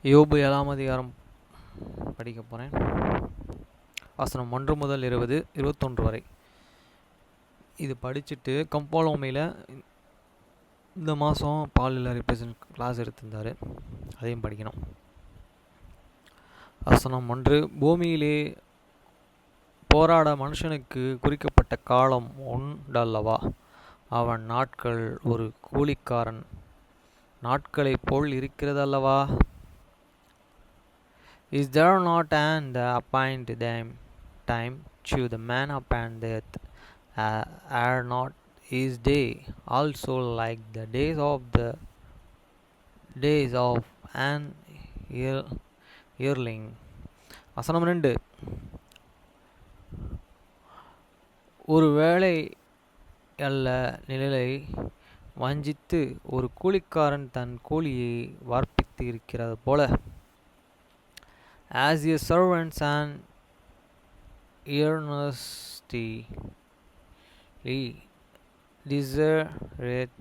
யோபு 7ஆம் அதிகாரம் படிக்க போகிறேன். வசனம் 1 முதல் 20, 21 வரை. இது படிச்சுட்டு கம்போலோமையில் இந்த மாதம் பாலில் ரிப்ரசன்ட் கிளாஸ் எடுத்திருந்தார், அதையும் படிக்கணும். வசனம் 1. பூமியிலே போராட மனுஷனுக்கு குறிக்கப்பட்ட காலம் உண்டல்லவா? அவன் நாட்கள் ஒரு கூலிக்காரன் நாட்களைப் போல் இருக்கிறதல்லவா? Is there not an the appointed time to the man upon the earth? Are not his day also like the days of an yearling? வசனம் 2. ஒரு வேளை அல்ல நிழலை வஞ்சித்து ஒரு கூலிக்காரன் தன் கூலியை வார்ப்பித்து இருக்கிறது போல, as a servant and earnestly desireth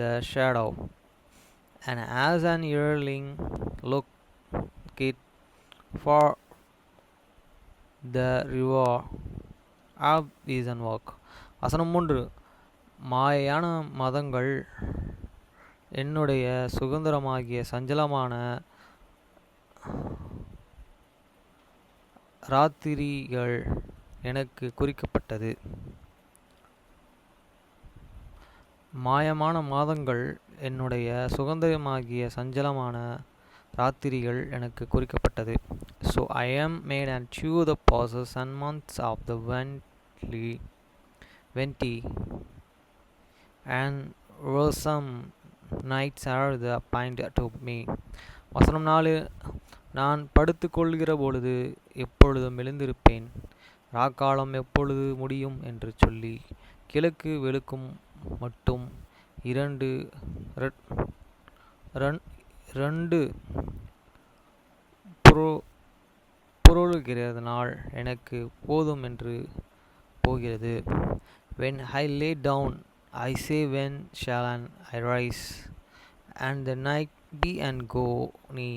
the shadow, and as an yearling looketh for the reward of his own work. வசனம் 3. மாயான மதங்கள் என்னுடைய சுதந்திரமாகிய சஞ்சலமான ராத்திரிகள் எனக்கு குறிக்கப்பட்டது. மாயமான மாதங்கள் என்னுடைய சுதந்திரமாகிய சஞ்சலமான ராத்திரிகள் எனக்கு குறிக்கப்பட்டது. So I am made unto the pauses and months of the venti, and wearisome nights are the appointed to me. வசனம் 4. நான் படுத்து கொள்கிற பொழுது எப்பொழுதும் எழுந்திருப்பேன், ராக்காலம் எப்பொழுது முடியும் என்று சொல்லி கிழக்கு வெளுக்கும் மட்டும் இரண்டு புரளுகிறதுனால் எனக்கு போதும் என்று போகிறது. When I lay down, I say, when shall I rise? And the night be and go me,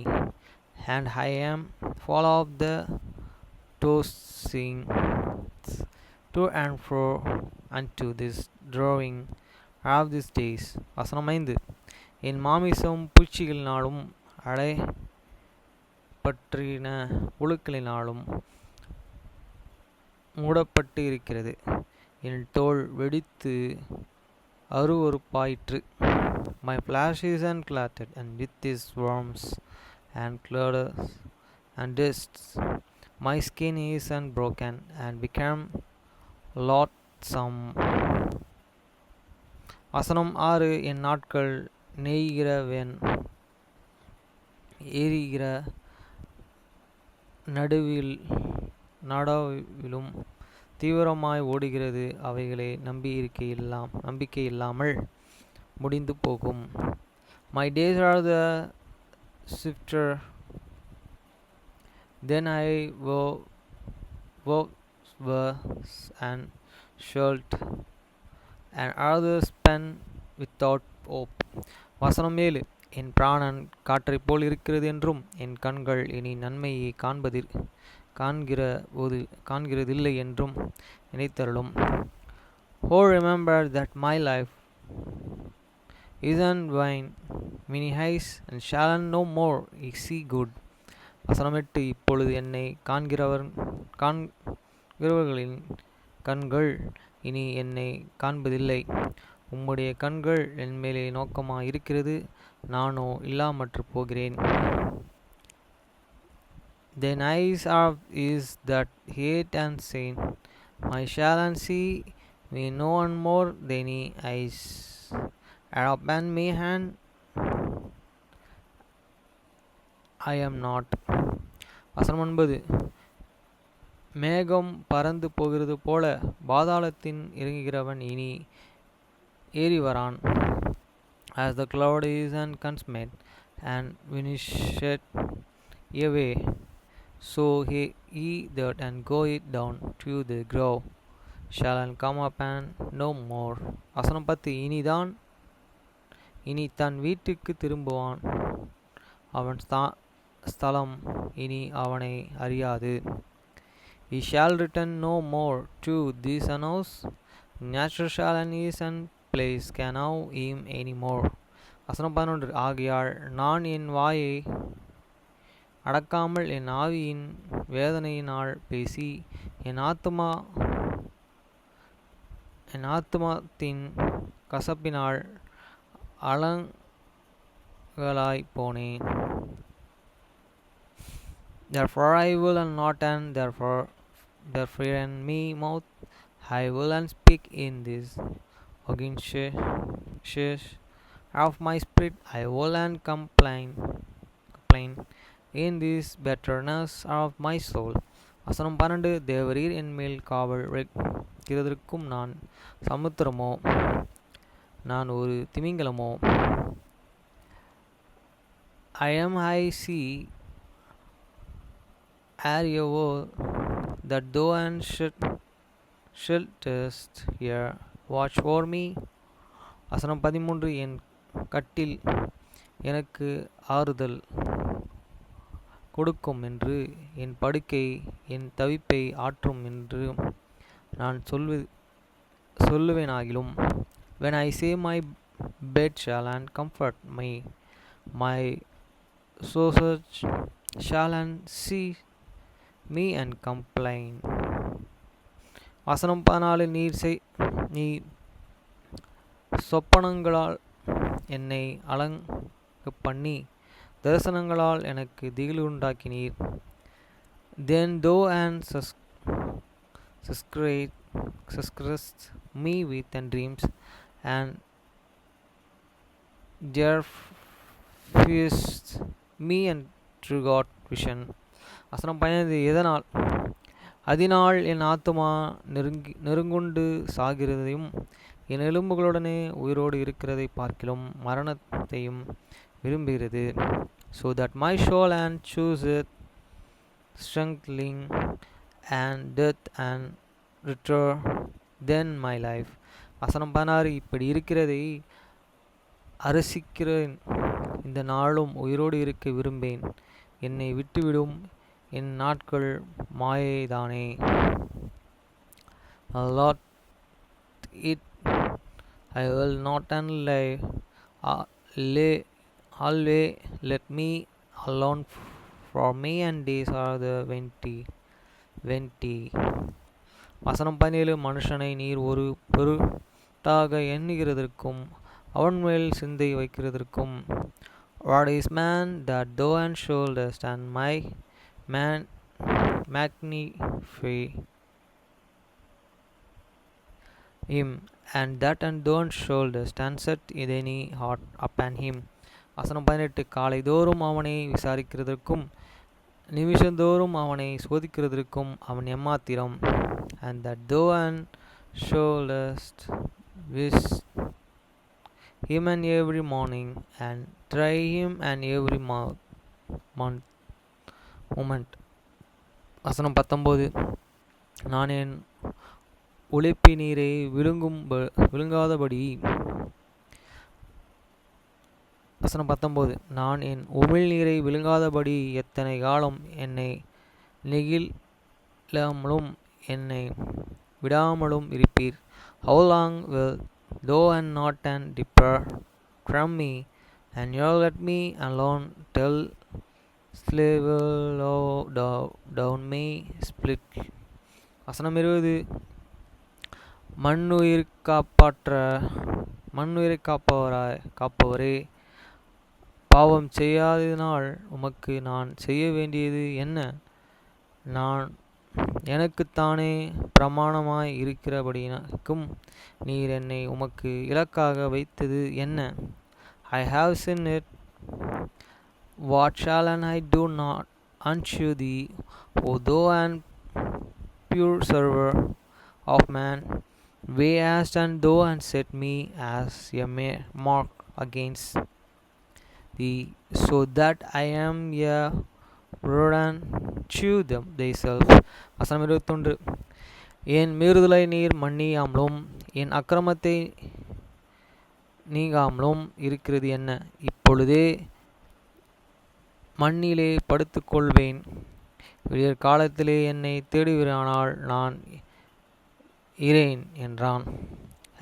and I am full of the tossing to and fro unto this drawing of these days. வசனம் 5. என் மாமிசம் பூச்சிகளினாலும் அடைபற்றின புழுக்களினாலும் மூடப்பட்டு இருக்கிறது. என் தோல் வெடித்து அருவருப்பாயிற்று. My flesh is unclothed, and with his worms and claws and dusts. My skin is unbroken, and become loathsome. வசனம் 6. என் நாட்கள் நெய்கிறவன் எரிகிற நடுவிலும் தீவிரமாய் ஓடுகிறது. அவைகளை நம்பிக்கை இல்லாமல் முடிந்து போகும். My days are the swifter then I was and shalt, and others spent without hope. வசனம் 7. என் பிராணன் காற்றைப் போல் இருக்கிறது என்றும் என் கண்கள் இனி நன்மையை காண்கிறதில்லை என்றும் நினைத்தருளும். Oh, remember that my life isn't vain, many eyes and shall no more see good. வசனம் 8. இப்பொழுது என்னை காண்கிறவர்களின் கண்கள் இனி என்னை காண்பதில்லை. உம்முடைய கண்கள் என் மேலே நோக்கமாக இருக்கிறது, நானோ இல்லாமற்று போகிறேன். Then eyes is that hate and sin, my shall and see me no one more than eyes are upon me, and I am not. வசனம் 9. மேகம் பறந்து போகிறது போல பாதாளத்தின் இறங்குகிறவன் இனி ஏறி வரான். As the cloud is and consumed and vanisheth away, so he that and go it down to the grove shall and come up and no more. வசனம் 10. இனி தன் வீட்டுக்கு திரும்புவான், அவன் ஸ்தலம் இனி அவனை அறியாது. He shall return no more to these annals, nature shall and his and place can now him any more. வசனம் 11. ஆகையால் நான் என் வாயை அடக்காமல் என் ஆவியின் வேதனையினால் பேசி என் ஆத்துமத்தின் கசப்பினால் அலங்கலாய் போனேன். Therefore I will and not and therefore in me mouth I will and speak in this against of my spirit I will and complain in this bitterness of my soul. வசனம் 12. தேவரீர் என் மேல் காவல் வைக்கிறதற்கும் நான் சமுத்திரமோ நான் ஒரு திமிங்கலமோ? I am high sea are your word that thou and shouldest here watch for me. வசனம் 13. என் கட்டில் எனக்கு ஆறுதல் கொடுக்கும் என்று என் படுக்கை என் தவிப்பை ஆற்றும் என்று நான் சொல்லுவேனாகிலும் when I say my bed shall and comfort me, my soul shall and see me and complain. வசனம் 14. நீ சொப்பனங்களால் என்னை அலங்க பண்ணி தரிசனங்களால் எனக்கு திகில் உண்டாக்கினீர். Then thou and suscribest me with and dreams and dearest me and true God vision. வசனம் 15. அதனால் என் ஆத்துமா நெருங்குண்டு சாகிறதையும் என் எலும்புகளுடனே உயிரோடு இருக்கிறதை பார்க்கிலும் மரணத்தையும் விரும்புகிறது. So that my soul and chooseth strengthening and death and return then my life. வசனம் 16. இப்படி இருக்கிறதை அரசிக்கிறேன், இந்த நாளும் உயிரோடு இருக்க விரும்பேன். என்னை விட்டுவிடும், என் நாட்கள் மாயைதானே. Lord it I will not and always let me alone for me and days are the 20. வசனம் 17. மனுஷனை நீர் ஒரு பொருட்டாக எண்ணுகிறதற்கும் அவன் மேல் சிந்தை வைக்கிறதற்கும் what is man that thou and shouldest and my man magnify him and that and thou and shouldest and set any heart upon him. வசனம் 18. காலை தோறும் அவனை விசாரிக்கிறதற்கும் நிமிஷந்தோறும் அவனை சோதிக்கிறதற்கும் அவன் எம்மாத்திரம். and that thou and shouldest wish him and every morning and try him and every moment. வசனம் 19. நான் என் உழைப்பி நீரை விழுங்காதபடி வசனம் 19. நான் என் உமிழ் நீரை விழுங்காதபடி எத்தனை காலம் என்னை நெகிழாமலும் என்னை விடாமலும் இருப்பீர். How long will thou and not and depart from me and you let me alone till slave down me split. வசனம் 20. மண்ணுயிர் காப்பவரே, பாவம் செய்யாததினால் உமக்கு நான் செய்ய வேண்டியது என்ன? நான் எனக்குத்தானே பிரமாணமாய் இருக்கிறபடிக்கும் நீர் என்னை உமக்கு இலக்காக வைத்தது என்ன? I have sinned it. What shall and I do not unto thee, O thou and pure server of man? Way asked and thou and set me as a mark against thee, so that I am a burden to them thyself. வசனம் 21. என் மீறுதலை நீர் மன்னியாமலும் என் அக்கிரமத்தை நீங்காமலும் இருக்கிறது என்ன? இப்பொழுதே மண்ணிலே படுத்துக்கொள்வேன். விடியற் காலத்திலே என்னை தேடுவீரானால் நான் இரேன் என்றான்.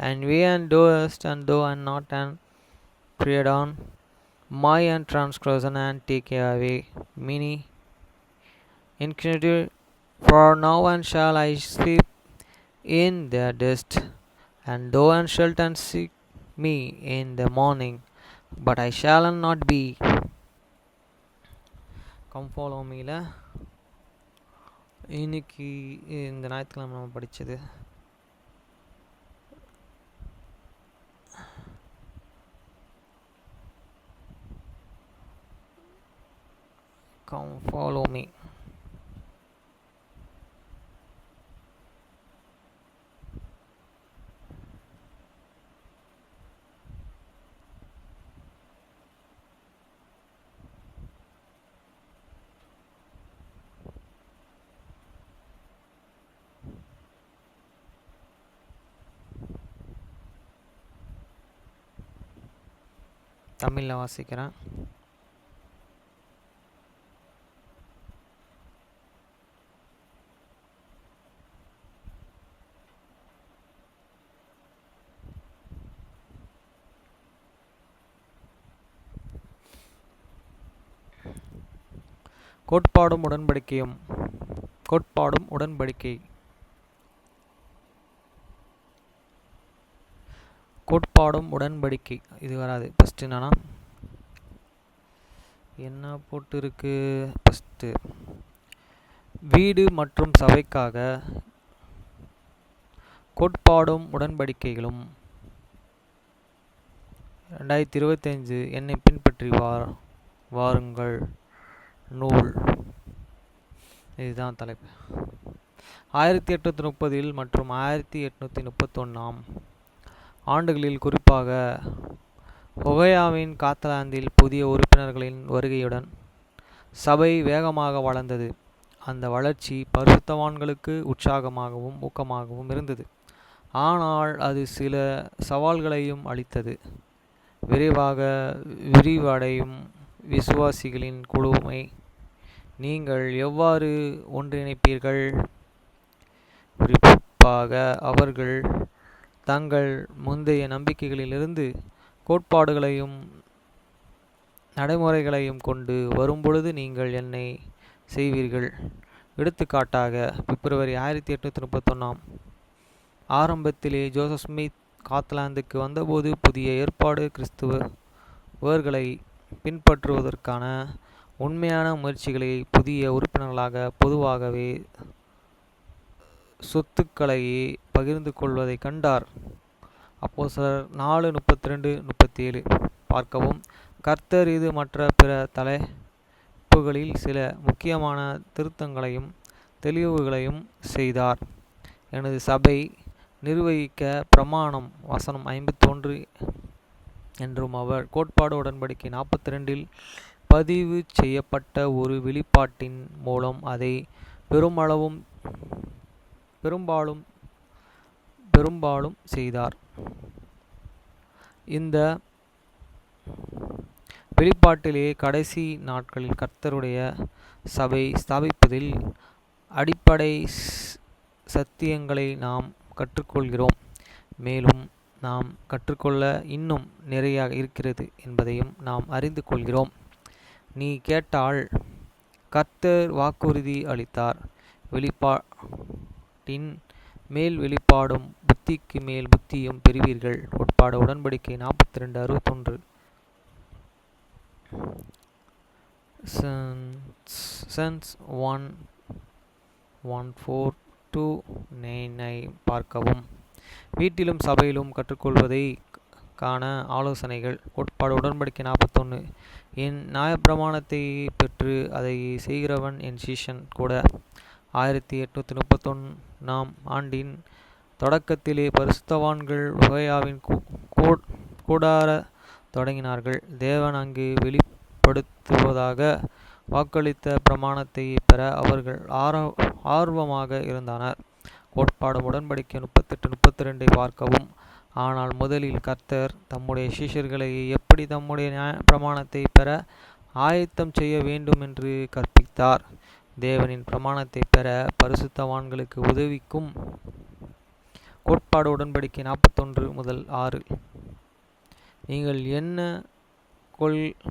And we and doest, and though and not and prayed on my and transgression and take away many iniquity. For now and shall I sleep in the dust, and thou and shalt and seek me in the morning, but I shall not be. Come follow me. இன்னைக்கு இந்த ஞாயிற்றுக்கிழமை நம்ம படித்தது Come follow me. தமிழில் வாசிக்கிறேன். கோட்பாடும் உடன்படிக்கையும். கோட்பாடும் உடன்படிக்கை. கோட்பாடும் உடன்படிக்கை இது வராது. ஃபஸ்ட்டு என்னன்னா என்ன போட்டு இருக்கு? ஃபஸ்ட்டு வீடு மற்றும் சபைக்காக கோட்பாடும் உடன்படிக்கைகளும் 2025 என்னை பின்பற்றி வாருங்கள் நூல். இதுதான் தலைப்பு. 1830 மற்றும் 1831 ஆண்டுகளில் குறிப்பாக ஒகையாவின் காத்லாந்தில் புதிய உறுப்பினர்களின் வருகையுடன் சபை வேகமாக வளர்ந்தது. அந்த வளர்ச்சி பரிசுத்தவான்களுக்கு உற்சாகமாகவும் ஊக்கமாகவும் இருந்தது. ஆனால் அது சில சவால்களையும் அளித்தது. விரைவாக விரிவடையும் விசுவாசிகளின் குழுமை நீங்கள் எவ்வாறு ஒன்றிணைப்பீர்கள்? குறிப்பாக அவர்கள் தங்கள் முந்தைய நம்பிக்கைகளிலிருந்து கோட்பாடுகளையும் நடைமுறைகளையும் கொண்டு வரும்பொழுது நீங்கள் என்ன செய்வீர்கள்? எடுத்துக்காட்டாக பிப்ரவரி 1831 ஆரம்பத்திலே ஜோசப் ஸ்மித் காத்லாந்துக்கு வந்தபோது புதிய ஏற்பாடு கிறிஸ்துவர்களை பின்பற்றுவதற்கான உண்மையான முயற்சிகளை புதிய உறுப்பினர்களாக பொதுவாகவே சொத்துக்களையே பகிர்ந்து கொள்வதை கண்டார். அப்போஸ்தலர் 4:32-37 பார்க்கவும். கர்த்தர் இது மற்ற பிற தலைப்புகளில் சில முக்கியமான திருத்தங்களையும் தெளிவுகளையும் செய்தார். எனது சபை நிர்வகிக்க பிரமாணம் வசனம் 51 என்றும் அவர் கோட்பாடு உடன்படிக்கை 42 பதிவு செய்யப்பட்ட ஒரு வெளிப்பாட்டின் மூலம் அதை பெரும்பாலும் செய்தார். இந்த வெளிப்பாட்டிலே கடைசி நாட்களில் கர்த்தருடைய சபை ஸ்தாபிப்பதில் அடிப்படை சத்தியங்களை நாம் கற்றுக்கொள்கிறோம். மேலும் நாம் கற்றுக்கொள்ள இன்னும் நிறைய இருக்கிறது என்பதையும் நாம் அறிந்து கொள்கிறோம். நீ கேட்டால் கர்த்தர் வாக்குறுதி அளித்தார். வெளிப்பாட்டின் மேல் வெளிப்பாடும் புத்திக்கு மேல் புத்தியும் பெறுவீர்கள். கோட்பாடு உடன்படிக்கை 42:61 Sense 1:1-4-9 பார்க்கவும். வீட்டிலும் சபையிலும் கற்றுக்கொள்வதை காண ஆலோசனைகள். கோட்பாடு உடன்படிக்கை 41 என் நியாயப்பிரமாணத்தை பெற்று அதை செய்கிறவன் என் சீஷன் கூட. 1831 ஆண்டின் தொடக்கத்திலே பரிசுத்தவான்கள் ஒகையாவின் கூடார தொடங்கினார்கள். தேவன் அங்கு வெளிப்படுத்துவதாக வாக்களித்த பிரமாணத்தை பெற அவர்கள் ஆர்வமாக இருந்தனர். கோட்பாடு உடன்படிக்கை 38-32 பார்க்கவும். ஆனால் முதலில் கர்த்தர் தம்முடைய சீஷர்களை எப்படி தம்முடைய பிரமாணத்தை பெற ஆயத்தம் செய்ய வேண்டும் என்று கற்பித்தார். தேவனின் பிரமாணத்தை பெற பரிசுத்தவான்களுக்கு உதவிக்கும் கோட்பாடு உடன்படிக்கை 41:6. நீங்கள் என்ன கொள்கைகளை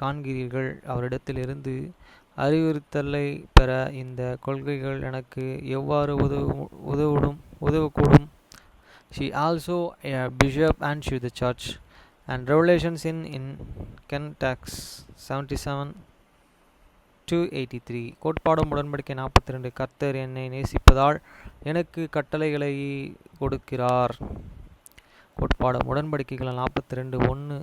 காண்கிறீர்கள்? அவரிடத்திலிருந்து அறிவுறுத்தலை பெற இந்த கொள்கைகள் எனக்கு எவ்வாறு உதவக்கூடும்? She also a bishop and she the church. And Revelations in Context 77:83. கோட்பாடும் உடன்படிக்கை 42. கர்த்தர் என்னை நேசிப்பதால் எனக்கு கட்டளைகளை கொடுக்கிறார். கோட்பாடும் உடன்படிக்கைகள் 42:1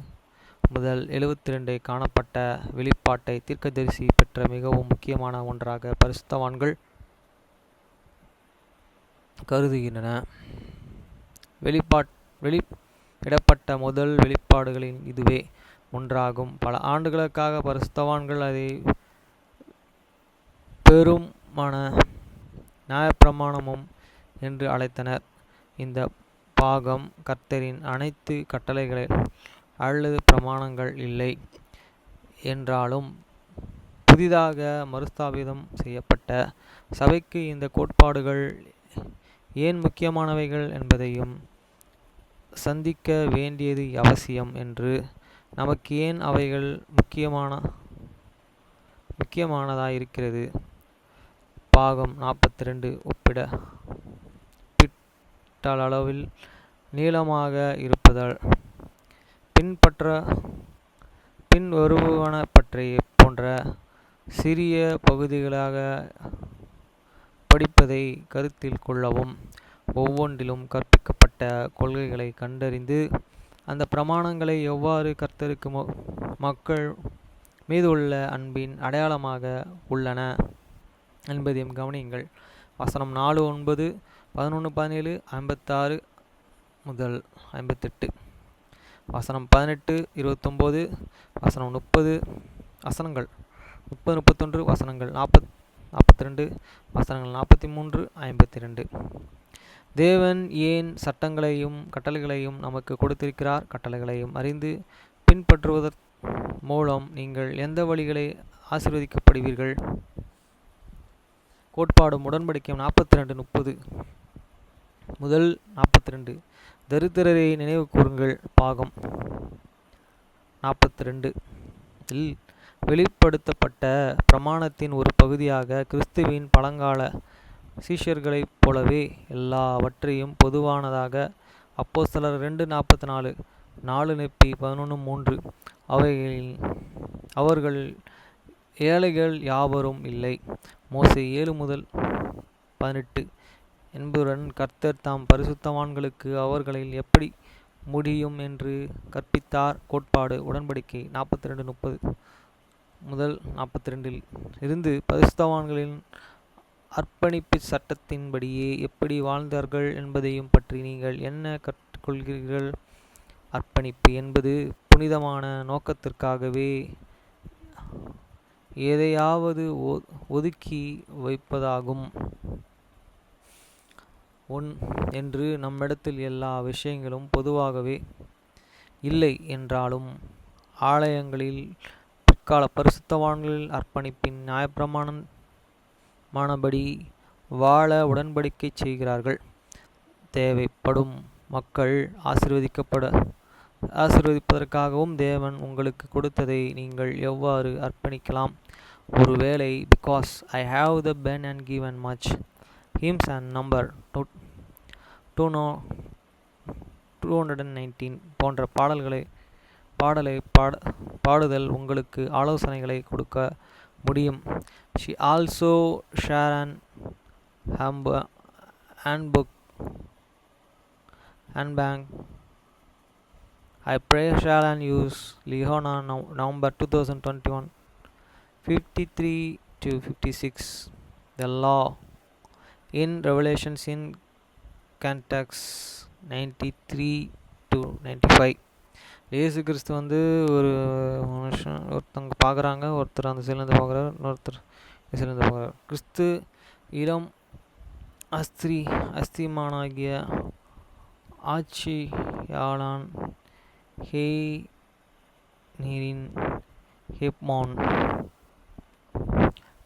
முதல் 72 காணப்பட்ட வெளிப்பாட்டை தீர்க்கதரிசி பெற்ற மிகவும் முக்கியமான ஒன்றாக பரிசுத்தவான்கள் கருதுகின்றன. வெளியிடப்பட்ட முதல் வெளிப்பாடுகளின் இதுவே ஒன்றாகும். பல ஆண்டுகளுக்காக பரிசுத்தவான்கள் அதை பெருமான நியாயப்பிரமாணமும் என்று அழைத்தனர். இந்த பாகம் கர்த்தரின் அனைத்து கட்டளைகள் அல்லது பிரமாணங்கள் இல்லை என்றாலும் புதிதாக மறுஸ்தாபிதம் செய்யப்பட்ட சபைக்கு இந்த கோட்பாடுகள் ஏன் முக்கியமானவைகள் என்பதையும் சந்திக்க வேண்டியது அவசியம் என்று நமக்கு ஏன் அவைகள் முக்கியமானதாயிருக்கிறது. பாகம் 42 ஒப்பீட்டளவில் நீளமாக இருப்பதால் பின்வருவனவற்றை போன்ற சிறிய பகுதிகளாக படிப்பதை கருத்தில் கொள்ளவும். ஒவ்வொன்றிலும் கற்பிக்கப்பட்ட கொள்கைகளை கண்டறிந்து அந்த பிரமாணங்களை எவ்வாறு கர்த்தருக்கு மக்கள் மீது உள்ள அன்பின் அடையாளமாக உள்ளன என்பதையும் கவனியுங்கள். வசனம் 4:9, 11:17, 56 முதல் 58. வசனம் 18:29, வசனம் 30, வசனங்கள் 30-31, வசனங்கள் 42, வசனங்கள் 43-52. தேவன் ஏன் சட்டங்களையும் கட்டளைகளையும் நமக்கு கொடுத்திருக்கிறார்? கட்டளைகளையும் அறிந்து பின்பற்றுவதன் மூலம் நீங்கள் எந்த வழிகளை ஆசீர்வதிக்கப்படுவீர்கள்? கோட்பாடும் உடன்படிக்கையும் 42:30 முதல் 42. தரித்திரரை நினைவு கூறுங்கள். பாகம் 42 இல் வெளிப்படுத்தப்பட்ட பிரமாணத்தின் ஒரு பகுதியாக கிறிஸ்துவின் பழங்கால சீஷர்களைப் போலவே எல்லாவற்றையும் பொதுவானதாக அப்போஸ்தலர் 2:44, 4 அவர்கள் ஏழைகள் யாவரும் இல்லை. மோசே 7-18 என்பதுடன் கர்த்தர் தாம் பரிசுத்தவான்களுக்கு அவர்களில் எப்படி முடியும் என்று கற்பித்தார். கோட்பாடு உடன்படிக்கை 42:30 முதல் 42 இருந்து பரிசுத்தவான்களின் அர்ப்பணிப்பு சட்டத்தின்படியே எப்படி வாழ்ந்தார்கள் என்பதையும் பற்றி நீங்கள் என்ன கற்றுக்கொள்கிறீர்கள்? அர்ப்பணிப்பு என்பது புனிதமான நோக்கத்திற்காகவே எதையாவது ஒதுக்கி வைப்பதாகும் என்று நம்மிடத்தில் எல்லா விஷயங்களும் பொதுவாகவே இல்லை என்றாலும் ஆலயங்களில் பிற்கால பரிசுத்தவான்கள் அர்ப்பணிப்பின் நியாயப்பிரமாணமானபடி வாழ உடன்படிக்கை செய்கிறார்கள். தேவைப்படும் மக்கள் ஆசீர்வதிப்பதற்காகவும் தேவன் உங்களுக்கு கொடுத்ததை நீங்கள் எவ்வாறு அர்ப்பணிக்கலாம்? ஒருவேளை because I have the been and given much hymns and number 219 போன்ற பாடுதல் உங்களுக்கு ஆலோசனைகளை கொடுக்க முடியும். She also share an handbag. I pray shall and use Lihona November 2021 53-56. The law in Revelations in Context 93-95. இயேசு கிறிஸ்து ஒரு ஒருத்தங்க பார்க்குறாங்க, ஒருத்தர் அந்த சைட்லேருந்து பார்க்குறாரு, இன்னொருத்தர் சைட்லேருந்து பார்க்குறாரு. கிறிஸ்து இளம் அஸ்திமானாகிய ஆட்சியாளன் நீரின் ஹெப்மான்.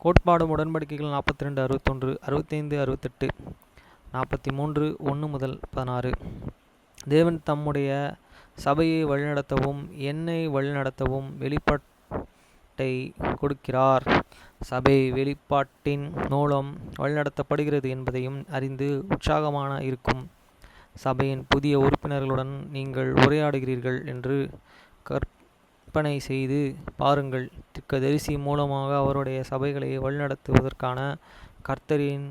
கோட்பாடும் உடன்படிக்கைகள் 42, 61, 65, 68, 43, 1-16. தேவன் தம்முடைய சபையை வழிநடத்தவும் என்னை வழிநடத்தவும் வெளிப்பாட்டை கொடுக்கிறார். சபை வெளிப்பாட்டின் மூலம் வழிநடத்தப்படுகிறது என்பதையும் அறிந்து உற்சாகமான இருக்கும். சபையின் புதிய உறுப்பினர்களுடன் நீங்கள் உரையாடுகிறீர்கள் என்று கற்பனை செய்து பாருங்கள். தீர்க்கதரிசி மூலமாக அவருடைய சபைகளை வழிநடத்துவதற்கான கர்த்தரின்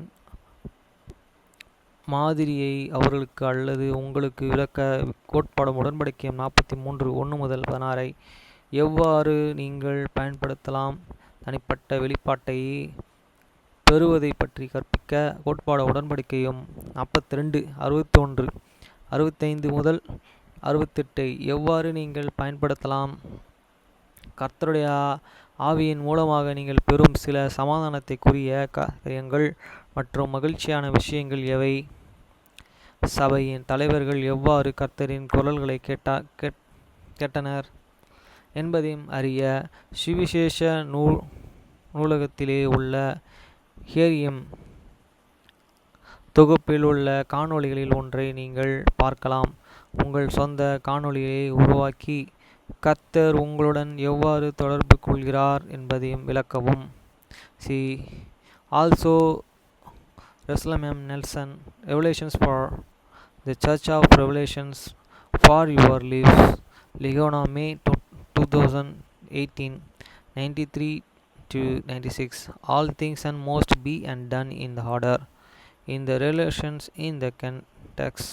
மாதிரியை அவர்களுக்கு அல்லது உங்களுக்கு விளக்க கோட்பாடும் உடன்படிக்கையும் 43, 1-16 எவ்வாறு நீங்கள் பயன்படுத்தலாம். தனிப்பட்ட வெளிப்பாட்டை பெறுவதை பற்றி கற்பிக்க கோட்பாடு உடன்படிக்கையும் 42, 61, 65-68 எவ்வாறு நீங்கள் பயன்படுத்தலாம். கர்த்தருடைய ஆவியின் மூலமாக நீங்கள் பெறும் சில சமாதானத்தைக்குரிய காரியங்கள் மற்றும் மகிழ்ச்சியான விஷயங்கள் எவை. சபையின் தலைவர்கள் எவ்வாறு கர்த்தரின் குரல்களை கேட்டனர் என்பதையும் அறிய சுவிசேஷ நூலகத்திலே உள்ள ஹேரியம் தொகுப்பில் உள்ள காணொளிகளில் ஒன்றை நீங்கள் பார்க்கலாம். உங்கள் சொந்த காணொளியை உருவாக்கி கர்த்தர் உங்களுடன் எவ்வாறு தொடர்பு கொள்கிறார் என்பதையும் விளக்கவும். C also Russell M. Nelson, Revelations for the Church of Revelations for Your Lives, Ligona, May 2018, 93-96. All things and must be and done in the order. In the Revelations in the context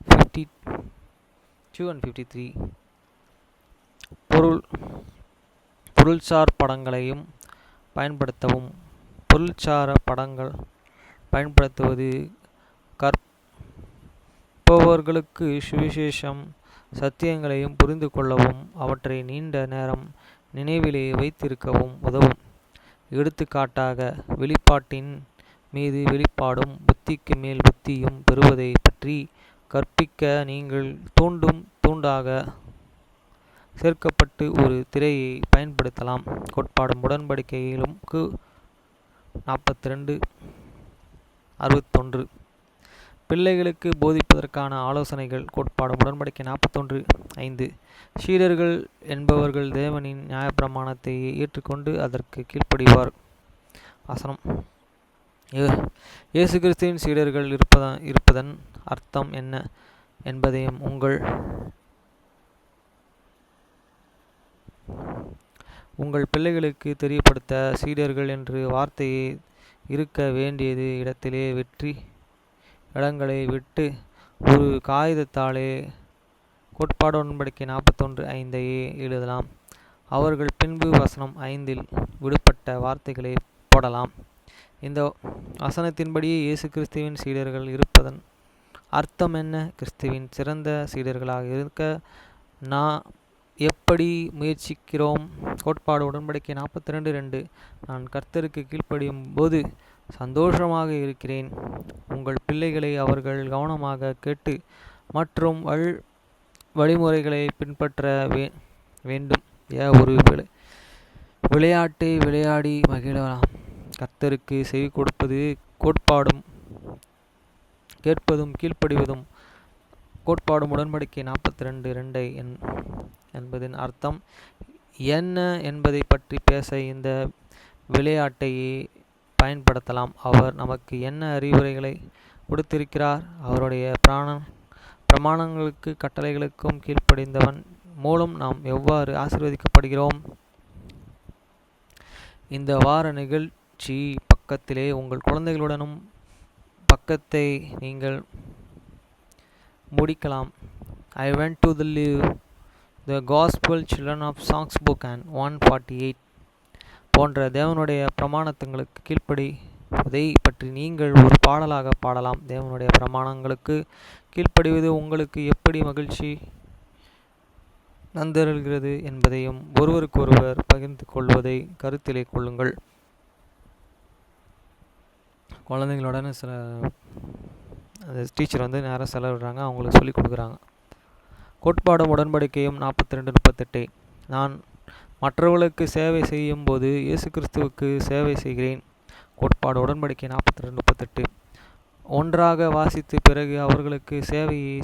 52 and 53. பொருள்சார் படங்களையும் பயன்படுத்தவும். பொருள்சார படங்கள் பயன்படுத்துவது கற்பவர்களுக்கு சுவிசேஷம் சத்தியங்களையும் புரிந்து கொள்ளவும் அவற்றை நீண்ட நேரம் நினைவிலே வைத்திருக்கவும் உதவும். எடுத்துக்காட்டாக வெளிப்பாட்டின் மீது வெளிப்பாடும் புத்திக்கு மேல் புத்தியும் பெறுவதை பற்றி கற்பிக்க நீங்கள் தூண்டாக சேர்க்கப்பட்டு ஒரு திரையை பயன்படுத்தலாம். கோட்பாடும் உடன்படிக்கையிலும் 42, 61 பிள்ளைகளுக்கு போதிப்பதற்கான ஆலோசனைகள். கோட்பாடும் உடன்படிக்கை 41, 5 சீடர்கள் என்பவர்கள் தேவனின் நியாயப்பிரமாணத்தை ஏற்றுக்கொண்டு அதற்கு கீழ்ப்படிவார். வசனம். இயேசு கிறிஸ்துவின் சீடர்கள் இருப்பதன் அர்த்தம் என்ன என்பதையும் உங்கள் பிள்ளைகளுக்கு தெரியப்படுத்த சீடர்கள் என்று வார்த்தையை இருக்க வேண்டியது இடத்திலே இடங்களை விட்டு ஒரு காகிதத்தாலே கோட்பாடு உடன்படிக்கை 41, 5 எழுதலாம். அவர்கள் பின்பு வசனம் 5 விடுபட்ட வார்த்தைகளை போடலாம். இந்த வசனத்தின்படியே இயேசு கிறிஸ்துவின் சீடர்கள் இருப்பதன் அர்த்தம் என்ன? கிறிஸ்துவின் சிறந்த சீடர்களாக இருக்க நான் எப்படி முயற்சிக்கிறோம்? கோட்பாடு உடன்படிக்கை 42, 2 நான் கர்த்தருக்கு கீழ்ப்படியும் போது சந்தோஷமாக இருக்கிறேன். உங்கள் பிள்ளைகளை அவர்கள் கவனமாக கேட்டு மற்றும் வழிமுறைகளை பின்பற்ற வேண்டும். ஒரு விளையாட்டை விளையாடி மகிழலாம். கர்த்தருக்கு செவி கொடுப்பது கோட்பாடும் கேட்பதும் கீழ்ப்படிவதும். கோட்பாடும் உடன்படிக்கை 42, 2 என்பதின் அர்த்தம் என்ன என்பதை பற்றி பேச இந்த விளையாட்டையே பயன்படுத்தலாம். அவர் நமக்கு என்ன அறிவுரைகளை கொடுத்திருக்கிறார்? அவருடைய பிரமாணங்களுக்கு கட்டளைகளுக்கும் கீழ்ப்படிந்தவன் மூலம் நாம் எவ்வாறு ஆசீர்வதிக்கப்படுகிறோம்? இந்த வார நிகழ்ச்சி பக்கத்திலே உங்கள் குழந்தைகளுடனும் பக்கத்தை நீங்கள் முடிக்கலாம். I went to live the Gospel Children of Songs book and 148 போன்ற தேவனுடைய பிரமாணங்களுக்கு கீழ்ப்படிவதை பற்றி நீங்கள் ஒரு பாடலாக பாடலாம். தேவனுடைய பிரமாணங்களுக்கு கீழ்ப்படிவது உங்களுக்கு எப்படி மகிழ்ச்சி தந்தருகிறது என்பதையும் ஒருவருக்கொருவர் பகிர்ந்து கொள்வதை கருத்திலே கொள்ளுங்கள். குழந்தைங்களுடன் சில டீச்சர் நேரம் செலவிடுறாங்க, அவங்களுக்கு சொல்லிக் கொடுக்குறாங்க. கோட்பாடும் உடன்படிக்கையும் 42, 38 நான் மற்றவர்களுக்கு சேவை செய்யும்போது இயேசு கிறிஸ்துவுக்கு சேவை செய்கிறேன். கோட்பாடு உடன்படிக்கை 42:38. ஒன்றாக வாசித்து பிறகு அவர்களுக்கு சேவையை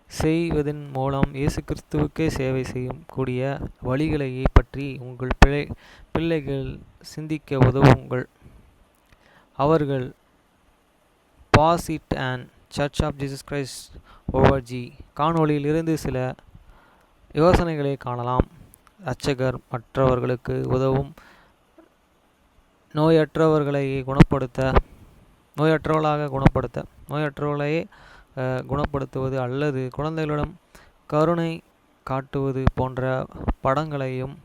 செய்வதன் மூலம் இயேசு கிறிஸ்துவுக்கே சேவை செய்யும் கூடிய வழிகளை பற்றி உங்கள் பிள்ளைகள் சிந்திக்க உதவுங்கள். அவர்கள் pass it and church of Jesus Christ ஓவர்ஜி காணொளியில் இருந்து சில யோசனைகளை காணலாம். இரட்சகர் மற்றவர்களுக்கு உதவும் நோயற்றவர்களையே குணப்படுத்துவது அல்லது குழந்தைகளிடம் கருணை காட்டுவது போன்ற படங்களையும்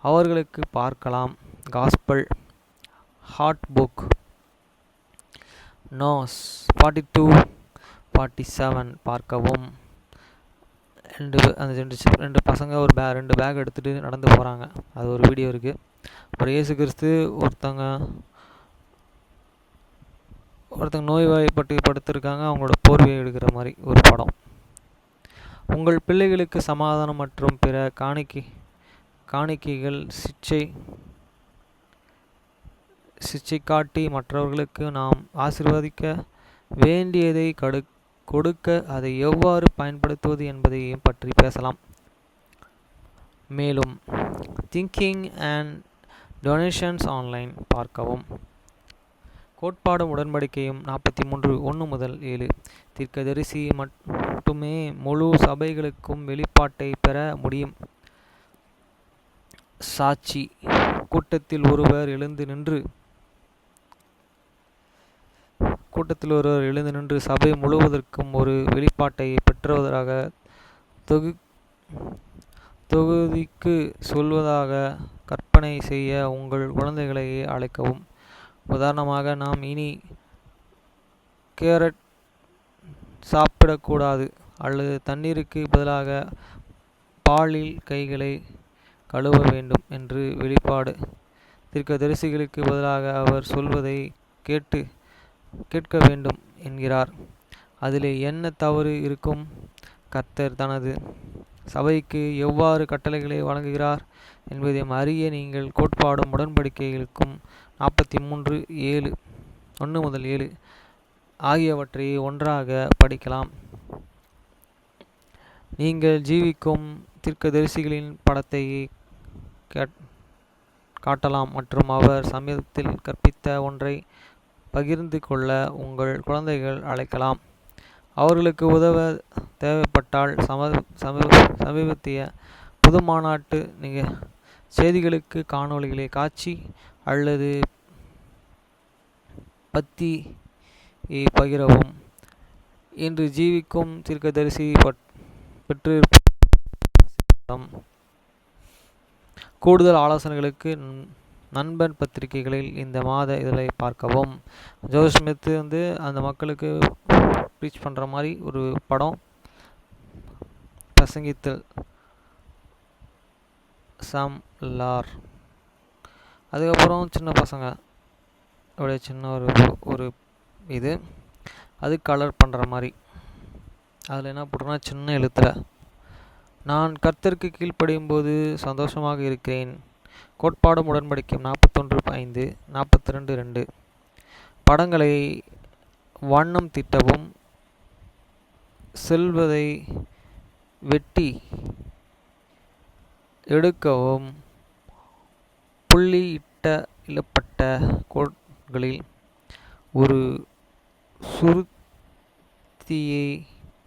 அவர்களுக்கு பார்க்கலாம். காஸ்பல் ஹார்ட் புக் நோஸ் 42-47 பார்க்கவும். ரெண்டு பசங்க ரெண்டு பேக் எடுத்துகிட்டு நடந்து போகிறாங்க. அது ஒரு வீடியோ இருக்குது. அப்புறம் இயேசு கிறிஸ்து ஒருத்தங்க நோய்வாய்ப்பட்டு படுத்திருக்காங்க. அவங்களோட போர்வையை எடுக்கிற மாதிரி ஒரு படம். உங்கள் பிள்ளைகளுக்கு சமாதானம் மற்றும் பிற காணிக்கைகள் சிச்சை காட்டி மற்றவர்களுக்கு நாம் ஆசீர்வதிக்க வேண்டியதை கொடுக்க அதை எவ்வாறு பயன்படுத்துவது என்பதையும் பற்றி பேசலாம். மேலும் திங்கிங் அண்ட் டொனேஷன்ஸ் ஆன்லைன் பார்க்கவும். கோட்பாடும் உடன்படிக்கையும் 43:1-7. தீர்க்கதரிசி மட்டுமே முழு சபைகளுக்கும் வெளிப்பாட்டை பெற முடியும். சாட்சி கூட்டத்தில் ஒருவர் எழுந்து நின்று சபை முழுவதற்கும் ஒரு வெளிப்பாட்டை பெற்றுவதாக தொகுதிக்கு சொல்வதாக கற்பனை செய்ய உங்கள் குழந்தைகளை அழைக்கவும். உதாரணமாக, நாம் இனி கேரட் சாப்பிடக்கூடாது அல்லது தண்ணீருக்கு பதிலாக பாலில் கைகளை கழுவ வேண்டும் என்று வெளிப்பாடு. தீர்க்கதரிசிகளுக்கு பதிலாக அவர் சொல்வதை கேட்க வேண்டும் என்கிறார். அதிலே என்ன தவறு இருக்கும்? கர்த்தர் தனது சபைக்கு எவ்வாறு கட்டளைகளை வழங்குகிறார் என்பதை அறிய நீங்கள் கோட்பாடும் உடன்படிக்கைகளுக்கும் 43:1-7 ஆகியவற்றை ஒன்றாக படிக்கலாம். நீங்கள் ஜீவிக்கும் தீர்க்கதரிசிகளின் படத்தை காட்டலாம் மற்றும் அவர் சமீபத்தில் கற்பித்த ஒன்றை பகிர்ந்து கொள்ள உங்கள் குழந்தைகள் அழைக்கலாம். அவர்களுக்கு உதவ தேவைப்பட்டால் சமீபத்திய புது மாநாட்டு செய்திகளுக்கு காணொளிகளை காட்சி அல்லது பத்தி பகிரவும். இன்று ஜீவிக்கும் தீர்க்கதரிசி பெற்றிருப்போம். கூடுதல் ஆலோசனைகளுக்கு நண்பன் பத்திரிகைகளில் இந்த மாத இதழை பார்க்கவும். ஜோசப் ஸ்மித் அந்த மக்களுக்கு ப்ரீச் பண்ணுற மாதிரி ஒரு படம், பிரசங்கித்தல் சாம் லார். அதுக்கப்புறம் சின்ன பசங்க அப்படியே சின்ன ஒரு இது அது கலர் பண்ணுற மாதிரி. அதில் என்ன போடுறோன்னா, சின்ன எழுத்தில் நான் கர்த்தருக்கு கீழ்ப்படியும் போது சந்தோஷமாக இருக்கிறேன். கோட்பாடும் உடன்படிக்கையும் 41:5, 42:2. படங்களை வண்ணம் தீட்டவும், செல்வதை வெட்டி எடுக்கவும், புள்ளியிடப்பட்ட கோட்களில் ஒரு சுருத்தியை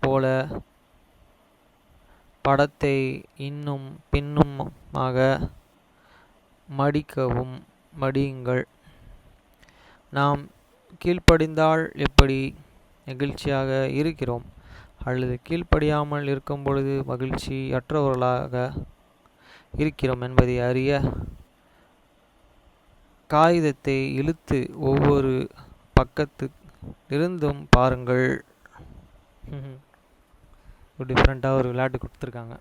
போல படத்தை இன்னும் பின்னுமாக மடியுங்கள். நாம் கீழ்ப்படிந்தால் எப்படி மகிழ்ச்சியாக இருக்கிறோம் அல்லது கீழ்ப்படியாமல் இருக்கும் பொழுது மகிழ்ச்சியற்றவர்களாக இருக்கிறோம் என்பதை அறிய காகிதத்தை இழுத்து ஒவ்வொரு பக்கத்திலிருந்தும் பாருங்கள். டிஃப்ரெண்ட்டாக ஒரு விளையாட்டு கொடுத்துருக்காங்க.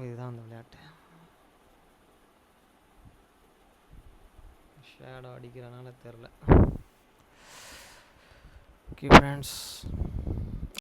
இதுதான் அந்த விளையாட்டு. ஷேடோ அடிக்கிறனால தெரில. Okay friends.